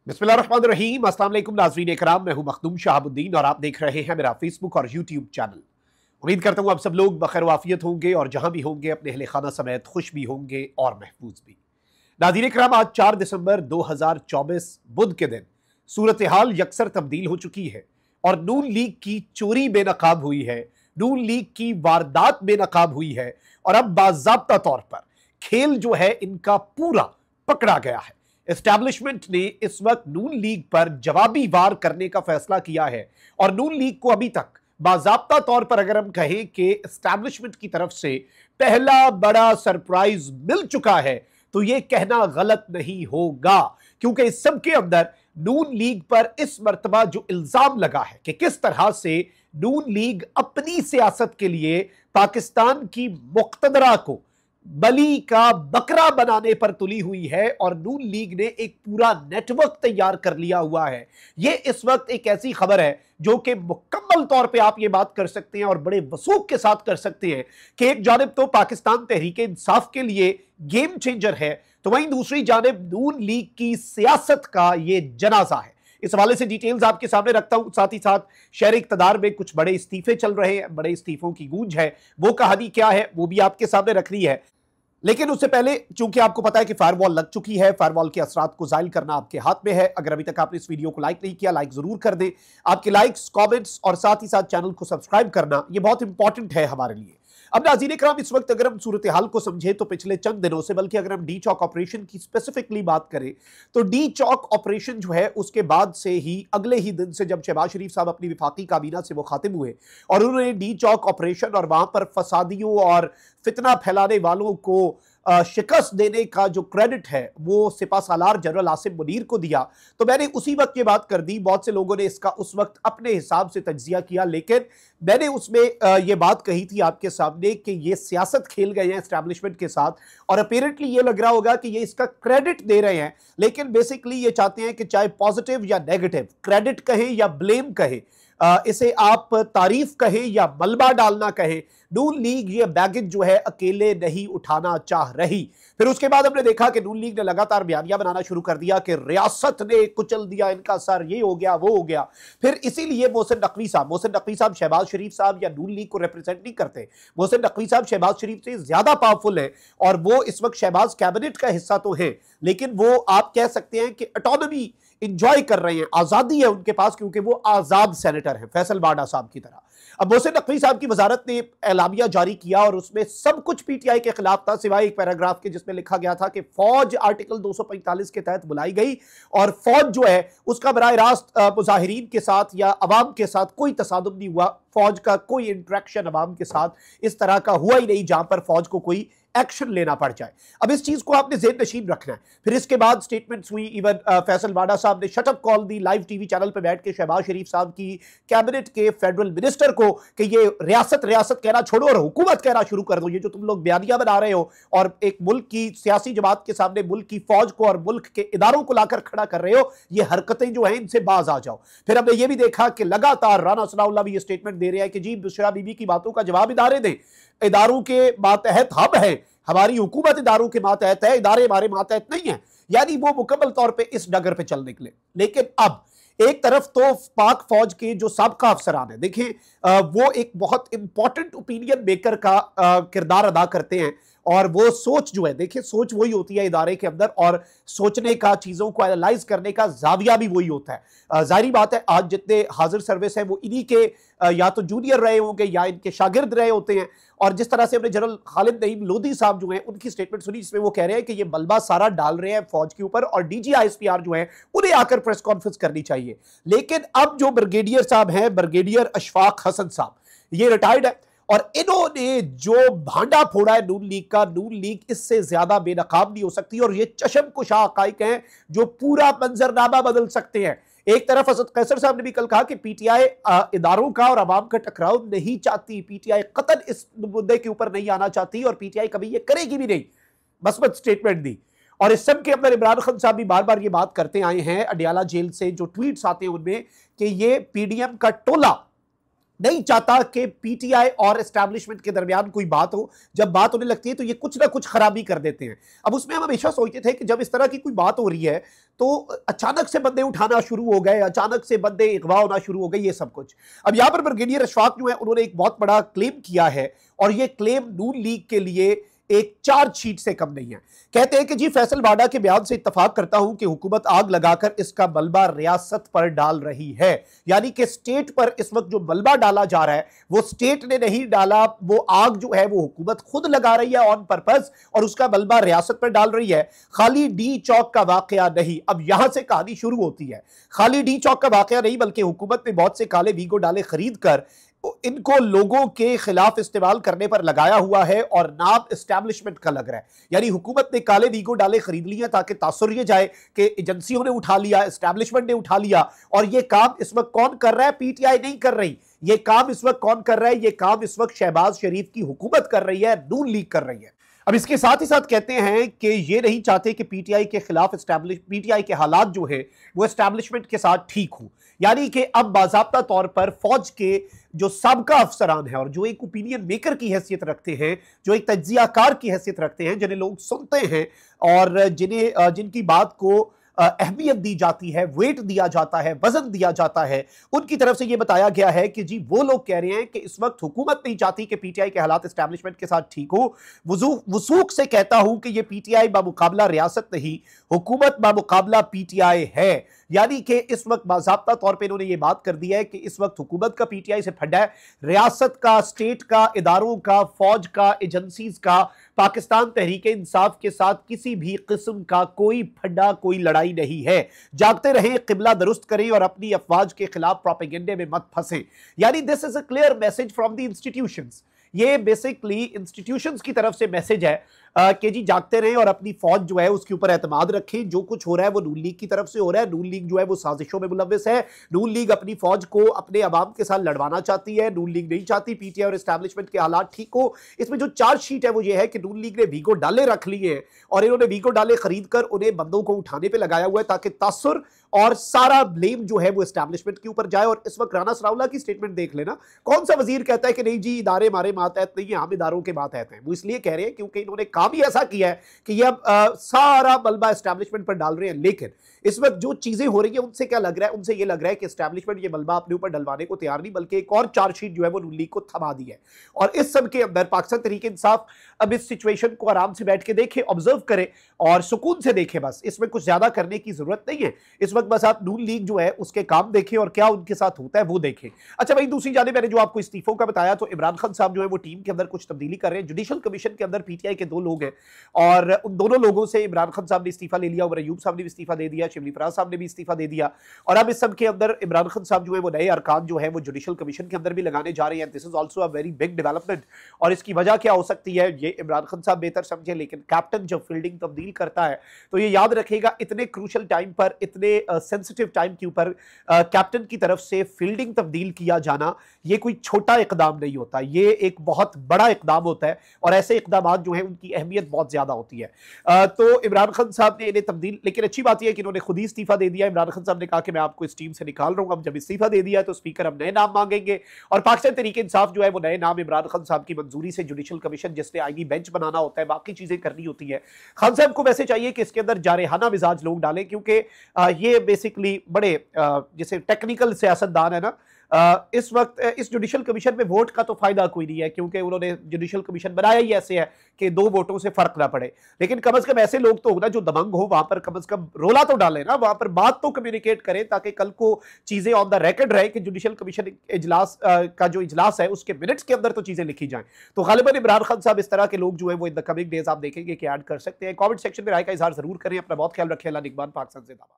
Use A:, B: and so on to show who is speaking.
A: बिस्मिल्लाहिर्रहमानिर्रहीम। अस्सलाम वालेकुम नाज़रीन इकराम, मैं हूं मखदूम शहाबुद्दीन और आप देख रहे हैं मेरा फेसबुक और यूट्यूब चैनल। उम्मीद करता हूं आप सब लोग बखैर वाफियत होंगे और जहां भी होंगे अपने अहले खाना समेत खुश भी होंगे और महफूज भी। नाज़रीन इकराम, आज 4 दिसंबर 2024 बुध के दिन सूरत हाल यकसर तब्दील हो चुकी है और नून लीग की चोरी बेनकाब हुई है, नून लीग की वारदात बेनकाब हुई है और अब बाज़ाब्ता तौर पर खेल जो है इनका पूरा पकड़ा गया है। एस्टैब्लिशमेंट ने इस वक्त नून लीग पर जवाबी वार करने का फैसला किया है और नून लीग को अभी तक बाज़ाब्ता तौर पर अगर हम कहें कि एस्टैब्लिशमेंट की तरफ से पहला बड़ा सरप्राइज मिल चुका है तो यह कहना गलत नहीं होगा, क्योंकि इस सब के अंदर नून लीग पर इस मर्तबा जो इल्जाम लगा है कि किस तरह से नून लीग अपनी सियासत के लिए पाकिस्तान की मुक्तदरा को बली का बकरा बनाने पर तुली हुई है और नून लीग ने एक पूरा नेटवर्क तैयार कर लिया हुआ है। यह इस वक्त एक ऐसी खबर है जो कि मुकम्मल तौर पे आप ये बात कर सकते हैं और बड़े वसूख के साथ कर सकते हैं कि एक जानिब तो पाकिस्तान तहरीक इंसाफ के लिए गेम चेंजर है, तो वहीं दूसरी जानिब नून लीग की सियासत का यह जनाजा है। इस हवाले से डिटेल्स आपके सामने रखता हूं। साथ ही साथ शहर इक़्तिदार में कुछ बड़े इस्तीफे चल रहे हैं, बड़े इस्तीफों की गूंज है, वो कहानी क्या है वो भी आपके सामने रखनी है। लेकिन उससे पहले, चूंकि आपको पता है कि फायरवॉल लग चुकी है, फायरवॉल के असरात को जाहिल करना आपके हाथ में है। अगर अभी तक आपने इस वीडियो को लाइक नहीं किया, लाइक जरूर कर दें। आपके लाइक्स, कमेंट्स और साथ ही साथ चैनल को सब्सक्राइब करना ये बहुत इंपॉर्टेंट है हमारे लिए। अब नाज़रीन इकराम, इस वक्त अगर हम सूरत हाल को समझे तो पिछले चंद दिनों से, बल्कि अगर हम डी चौक ऑपरेशन की स्पेसिफिकली बात करें तो डी चौक ऑपरेशन जो है उसके बाद से ही अगले ही दिन से जब शहबाज शरीफ साहब अपनी विफाकी काबीना से मुखातिब हुए और उन्होंने डी चौक ऑपरेशन और वहां पर फसादियों और फितना फैलाने वालों को शिकस्त देने का जो क्रेडिट है वो सिपा सालार जनरल आसिम मुनीर को दिया, तो मैंने उसी वक्त ये बात कर दी। बहुत से लोगों ने इसका उस वक्त अपने हिसाब से तज्जिया किया, लेकिन मैंने उसमें ये बात कही थी आपके सामने कि ये सियासत खेल गए हैं एस्टैब्लिशमेंट के साथ और अपेरेंटली ये लग रहा होगा कि ये इसका क्रेडिट दे रहे हैं, लेकिन बेसिकली ये चाहते हैं कि चाहे पॉजिटिव या नेगेटिव, क्रेडिट कहें या ब्लेम कहें, इसे आप तारीफ कहें या मलबा डालना कहें, नून लीग ये बैगेज जो है अकेले नहीं उठाना चाह रही। फिर उसके बाद हमने देखा कि नून लीग ने लगातार बयानियां बनाना शुरू कर दिया कि रियासत ने कुचल दिया इनका सर, ये हो गया वो हो गया। फिर इसीलिए मोहसिन नकवी साहब शहबाज शरीफ साहब या नून लीग को रिप्रेजेंट नहीं करते। मोहसिन नकवी साहब शहबाज शरीफ से ज्यादा पावरफुल है और वो इस वक्त शहबाज कैबिनेट का हिस्सा तो है, लेकिन वो आप कह सकते हैं कि ऑटोनॉमी इंजॉय कर रहे हैं, आजादी है उनके पास, क्योंकि वो आजाद सेनेटर हैं फैसल बाडा साहब की तरह। अब मोहसिन नकवी साहब की वजारत ने एलामिया जारी किया और उसमें सब कुछ पीटीआई के खिलाफ था, सिवाय एक पैराग्राफ के जिसमें लिखा गया था कि फौज आर्टिकल 245 के तहत बुलाई गई और फौज जो है उसका बराह रास्त मुजाहिरीन के साथ या अवाम के साथ कोई तसादुम नहीं हुआ। फौज का कोई इंटरेक्शन अवाम के साथ इस तरह का हुआ ही नहीं जहां पर फौज को कोई एक्शन लेना पड़ जाए। अब इस चीज को आपने ज़हन नशीन रखना है। फिर इसके बाद स्टेटमेंट्स हुई, इवन फैसल वाडा साहब ने shut up call the live TV channel पे बैठ के शहबाज शरीफ साहब की कैबिनेट के फेडरल मिनिस्टर को कि ये रियासत रियासत कहना छोड़ो और हुकूमत कहना शुरू कर दो। ये जो तुम लोग बयानियां बना रहे हो और एक मुल्क की सियासी जमात के सामने मुल्क की फौज को और मुल्क के इदारों को लाकर खड़ा कर रहे हो, ये हरकतें जो हैं इनसे बाज आ जाओ। फिर हमने ये भी देखा कि लगातार राना सनाउल्लाह भी ये स्टेटमेंट दे रहे हैं कि जी बुशरा बीबी की बातों का जवाब इदारे दें, इदारों के मातहत हम हैं, हमारी हुकूमत इदारों के मातहत है, इदारे हमारे मातहत नहीं है। यानी वो मुकम्मल तौर पे इस डगर पे चल निकले। लेकिन अब एक तरफ तो पाक फौज के जो साबका अफसरान है, देखिए वो एक बहुत इंपॉर्टेंट ओपिनियन मेकर का किरदार अदा करते हैं और वो सोच जो है, देखिए सोच वही होती है इदारे के अंदर और सोचने का, चीज़ों को एनालाइज करने का जाविया भी वही होता है। जाहिर बात है आज जितने हाजिर सर्विस है वो इन्हीं के या तो जूनियर रहे होंगे या इनके शागिर्द रहे होते हैं। और जिस तरह से हमने जनरल खालिद नईम लोधी साहब जो हैं उनकी स्टेटमेंट सुनी जिसमें वो कह रहे हैं कि ये मलबा सारा डाल रहे हैं फौज के ऊपर और डीजी आईएसपीआर जो है उन्हें आकर प्रेस कॉन्फ्रेंस करनी चाहिए। लेकिन अब जो ब्रिगेडियर साहब हैं, ब्रिगेडियर अशफाक हसन साहब, ये रिटायर्ड है और इन्होंने जो भांडा फोड़ा है नून लीग का, नून लीग इससे ज्यादा बेनकाब नहीं हो सकती और ये चशम कुशा हकाइक हैं जो पूरा मंजरनामा बदल सकते हैं। एक तरफ असद कैसर साहब ने भी कल कहा कि पीटीआई इदारों का और अवाम का टकराव नहीं चाहती, पीटीआई कतन इस मुद्दे के ऊपर नहीं आना चाहती और पीटीआई कभी ये करेगी भी नहीं, मस्बत स्टेटमेंट दी। और इस सब के अंदर इमरान खान साहब भी बार बार ये बात करते आए हैं, अडियाला जेल से जो ट्वीट्स आते हैं उनमें कि ये पीडीएम का टोला नहीं चाहता कि पीटीआई और एस्टैब्लिशमेंट के दरमियान कोई बात हो। जब बात होने लगती है तो ये कुछ ना कुछ खराबी कर देते हैं। अब उसमें हम हमेशा सोचते थे कि जब इस तरह की कोई बात हो रही है तो अचानक से बंदे उठाना शुरू हो गए, अचानक से बंदे अगवा होना शुरू हो गए, ये सब कुछ। अब यहां पर ब्रिगेडियर अशफाक जो है उन्होंने एक बहुत बड़ा क्लेम किया है और ये क्लेम नून लीग के लिए एक चार्जशीट से कम नहीं है। कहते हैं कि जी फैसल वाडा के बयान से इत्तफाक करता हूं कि हुकूमत आग लगाकर इसका मलबा रियासत पर डाल रही है। यानी कि स्टेट पर इस वक्त जो मलबा डाला जा रहा है वो स्टेट ने नहीं डाला, वो आग जो है वो हुकूमत खुद लगा रही है ऑन पर्पस और उसका मलबा रियासत पर डाल रही है। खाली डी चौक का वाकया नहीं। अब यहां से कहानी शुरू होती है। खाली डी चौक का वाकया नहीं बल्कि हुकूमत ने बहुत से काले वीगो डाले खरीद कर इनको लोगों के खिलाफ इस्तेमाल करने पर लगाया हुआ है और नाम एस्टैब्लिशमेंट का लग रहा है। यानी हुकूमत ने काले वीगो डाले खरीद लिए ताकि तासुर ये जाए कि एजेंसियों ने उठा लिया, एस्टैब्लिशमेंट ने उठा लिया। और ये काम इस वक्त कौन कर रहा है? पीटीआई नहीं कर रही। ये काम इस वक्त कौन कर रहा है? ये काम इस वक्त शहबाज शरीफ की हुकूमत कर रही है, नून लीग कर रही है। अब इसके साथ ही साथ कहते हैं कि ये नहीं चाहते कि पीटीआई के खिलाफ पीटीआई के हालात जो है वो एस्टैब्लिशमेंट के साथ ठीक हो। यानी कि अब बाज़ाब्ता तौर पर फौज के जो साबका अफसरान हैं और जो एक ओपिनियन मेकर की हैसियत रखते हैं, जो एक तज्जियाकार की हैसियत रखते हैं, जिन्हें लोग सुनते हैं और जिनकी बात को अहमियत दी जाती है, वेट दिया जाता है, वजन दिया जाता है, उनकी तरफ से यह बताया गया है कि जी वो लोग कह रहे हैं कि इस वक्त हुकूमत नहीं चाहती कि पीटीआई के हालात एस्टैब्लिशमेंट के साथ ठीक हो। वसूख से कहता हूं कि यह पीटीआई बामुकाबला रियासत नहीं, हुकूमत बामुकाबला पीटीआई है। यानी कि इस वक्त बाज़ाब्ता तौर पे इन्होंने ये बात कर दी है कि इस वक्त हुकूमत का पीटीआई से फंडा है, रियासत का, स्टेट का, इदारों का, फौज का, एजेंसीज का, पाकिस्तान तहरीक इंसाफ के साथ किसी भी किस्म का कोई फंडा, कोई लड़ाई नहीं है। जागते रहें, किबला दुरुस्त करें और अपनी अफवाज के खिलाफ प्रोपेगेंडे में मत फंसे। यानी this is a clear message from the institutions. ये बेसिकली इंस्टीट्यूशंस की तरफ से मैसेज है कि जी जागते रहें और अपनी फौज जो है उसके ऊपर एतमाद रखें। जो कुछ हो रहा है वो नून लीग की तरफ से हो रहा है। नून लीग जो है वो साजिशों में मुलव्विस है। नून लीग अपनी फौज को अपने अवाम के साथ लड़वाना चाहती है। नून लीग नहीं चाहती पीटीआई और एस्टैब्लिशमेंट के हालात ठीक हो। इसमें जो चार्जशीट है वो ये है कि नून लीग ने वीगो डाले रख लिए हैं और इन्होंने वीगो डाले खरीद कर उन्हें बंदों को उठाने पर लगाया हुआ है ताकि तासुर और सारा ब्लेम जो है वो एस्टैब्लिशमेंट के ऊपर जाए। और इस वक्त राना सनाउल्लाह की स्टेटमेंट देख लेना, कौन सा वजीर कहता है कि नहीं जी इदारे हमारे मातहत नहीं है, हम इदारों के मातहत हैं। वो इसलिए कह रहे हैं क्योंकि इन्होंने काम ही ऐसा किया है कि ये अब सारा मलबा एस्टैब्लिशमेंट पर डाल रहे हैं। लेकिन इस वक्त जो चीजें हो रही है उनसे क्या लग रहा है? उनसे ये लग रहा है कि एस्टैब्लिशमेंट ये मलबा अपने ऊपर डलवाने को तैयार नहीं, बल्कि एक और चार्जशीट जो है वो नून लीग को थमा दी है। और इस सब के अंदर पाकिस्तान तहरीक इंसाफ अब इस सिचुएशन को आराम से बैठ के देखे, ऑब्जर्व करे और सुकून से देखे। बस इसमें कुछ ज्यादा करने की जरूरत नहीं है इस वक्त। बस आप नून लीग जो है उसके काम देखें और क्या उनके साथ होता है वो देखें। अच्छा भाई, दूसरी जाने मैंने जो आपको इस्तीफों का बताया, तो इमरान खान साहब जो है वो टीम के अंदर कुछ तब्दीली कर रहे हैं। जुडिशल कमीशन के अंदर पीटीआई के 2 लोग हैं और उन दोनों लोगों से इमरान खान साहब ने इस्तीफा ले लिया, उमर अयूब साहब ने भी इस्तीफा दे दिया, शिबली फराज साहब ने भी इस्तीफा दे दिया। और अब इस सब के अंदर इमरान खान साहब जो है वो नए अरकान जो है वो जुडिशल कमीशन के अंदर भी लगाने जा रहे हैं। This is also a very big development. और इसकी वजह क्या हो सकती है ये इमरान खान साहब बेहतर समझे, लेकिन कैप्टन जब फील्डिंग तब्दील करता है तो ये याद रखेगा इतने क्रूशल टाइम पर, इतने सेंसिटिव टाइम के ऊपर कैप्टन की तरफ से फील्डिंग तब्दील किया जाना ये कोई छोटा इकदाम नहीं होता, ये एक बहुत बड़ा इकदाम होता है। और ऐसे इकदाम जो है उनकी अहमियत बहुत ज्यादा होती है। तो इमरान खान साहब ने इन्हें तब्दील, लेकिन अच्छी बात यह है कि इन्होंने खुद ही इस्तीफा दे दिया। इमरान खान साहब ने कहा कि मैं आपको इस टीम से निकाल रहा हूं। अब जब इस्तीफा दे दिया है तो स्पीकर अब नए नाम मांगेंगे और पाकिस्तान तहरीक इंसाफ जो है वो नए नाम इमरान खान साहब की मंजूरी से जुडिशल कमीशन, जिसने आईनी बेंच बनाना होता है, बाकी चीजें करनी होती है, खान साहब को वैसे चाहिए कि इसके अंदर जारेहाना मिजाज लोग डालें, क्योंकि ये बेसिकली बड़े जैसे टेक्निकल सियासतदान है ना। इस वक्त इस जुडिशल कमीशन में वोट का तो फायदा कोई नहीं है, क्योंकि उन्होंने जुडिशल कमीशन बनाया ही ऐसे है कि 2 वोटों से फर्क ना पड़े। लेकिन कम से कम ऐसे लोग तो हो ना जो दबंग हो, वहां पर कम से कम रोला तो डाले ना, वहां पर बात तो कम्युनिकेट करें, ताकि कल को चीजें ऑन द रिकॉर्ड रहे कि जुडिशल कमीशन इजलास का जो इजलास है उसके मिनट्स के अंदर तो चीजें लिखी जाएं। तो गालिबन इमरान खान साहब इस तरह के लोग जो है वो इन द कमिंग डेज आप देखेंगे कि ऐड कर सकते हैं। कमेंट सेक्शन में राय का इजहार जरूर करें। अपना बहुत ख्याल रखें। अल्लाह निगहबान। पाकिस्तान जिंदाबाद।